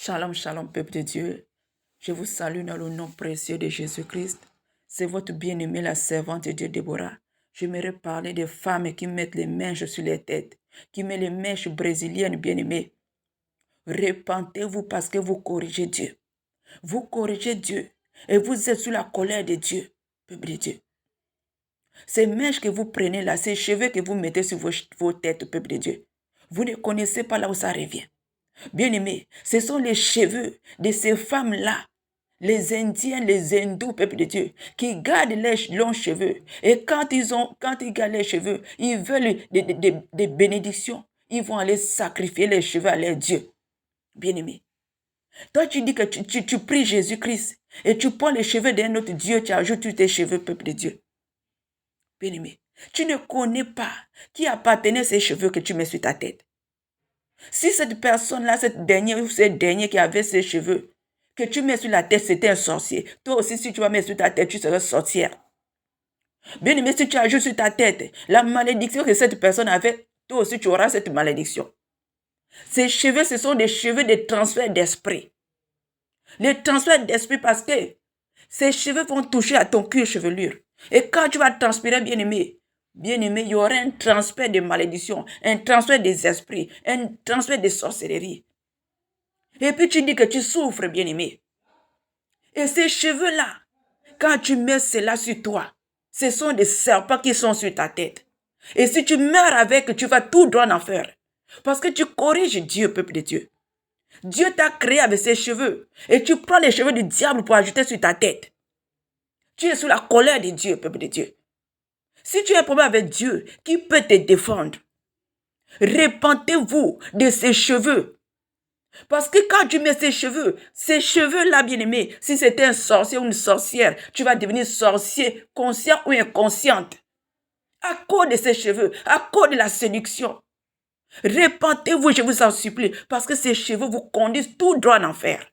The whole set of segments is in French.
Shalom, shalom, peuple de Dieu. Je vous salue dans le nom précieux de Jésus-Christ. C'est votre bien-aimée, la servante de Dieu, Déborah. J'aimerais parler des femmes qui mettent les mèches sur les têtes, qui mettent les mèches brésiliennes, bien-aimées. Repentez-vous parce que vous corrigez Dieu. Vous corrigez Dieu et vous êtes sous la colère de Dieu, peuple de Dieu. Ces mèches que vous prenez là, ces cheveux que vous mettez sur vos têtes, peuple de Dieu, vous ne connaissez pas là où ça revient. Bien-aimés, ce sont les cheveux de ces femmes-là, les Indiens, les hindous, peuple de Dieu, qui gardent leurs longs cheveux. Et quand ils gardent les cheveux, ils veulent des bénédictions. Ils vont aller sacrifier les cheveux à leur Dieu. Bien-aimé, toi tu dis que tu pries Jésus-Christ et tu prends les cheveux d'un autre Dieu, tu ajoutes tes cheveux, peuple de Dieu. Bien-aimé, tu ne connais pas qui appartenait ces cheveux que tu mets sur ta tête. Si cette personne-là, cette dernière ou ce dernier qui avait ses cheveux, que tu mets sur la tête, c'était un sorcier. Toi aussi, si tu vas mettre sur ta tête, tu seras sorcière. Bien aimé, si tu ajoutes sur ta tête la malédiction que cette personne avait, toi aussi, tu auras cette malédiction. Ces cheveux, ce sont des cheveux de transfert d'esprit. Les transferts d'esprit parce que ces cheveux vont toucher à ton cuir chevelure. Et quand tu vas transpirer, bien-aimé, il y aura un transfert de malédiction, un transfert des esprits, un transfert de sorcellerie. Et puis tu dis que tu souffres, bien-aimé. Et ces cheveux-là, quand tu mets cela sur toi, ce sont des serpents qui sont sur ta tête. Et si tu meurs avec, tu vas tout droit en enfer. Parce que tu corriges Dieu, peuple de Dieu. Dieu t'a créé avec ses cheveux. Et tu prends les cheveux du diable pour ajouter sur ta tête. Tu es sous la colère de Dieu, peuple de Dieu. Si tu as un problème avec Dieu, qui peut te défendre? Repentez-vous de ces cheveux. Parce que quand tu mets ces cheveux-là, bien-aimé, si c'était un sorcier ou une sorcière, tu vas devenir sorcier, conscient ou inconsciente. À cause de ces cheveux, à cause de la séduction. Repentez-vous, je vous en supplie, parce que ces cheveux vous conduisent tout droit en enfer.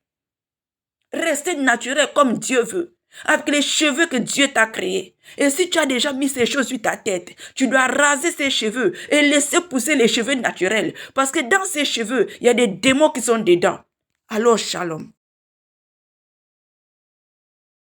Restez naturel comme Dieu veut, avec les cheveux que Dieu t'a créés. Et si tu as déjà mis ces choses sur ta tête, tu dois raser ces cheveux et laisser pousser les cheveux naturels. Parce que dans ces cheveux, il y a des démons qui sont dedans. Alors, shalom.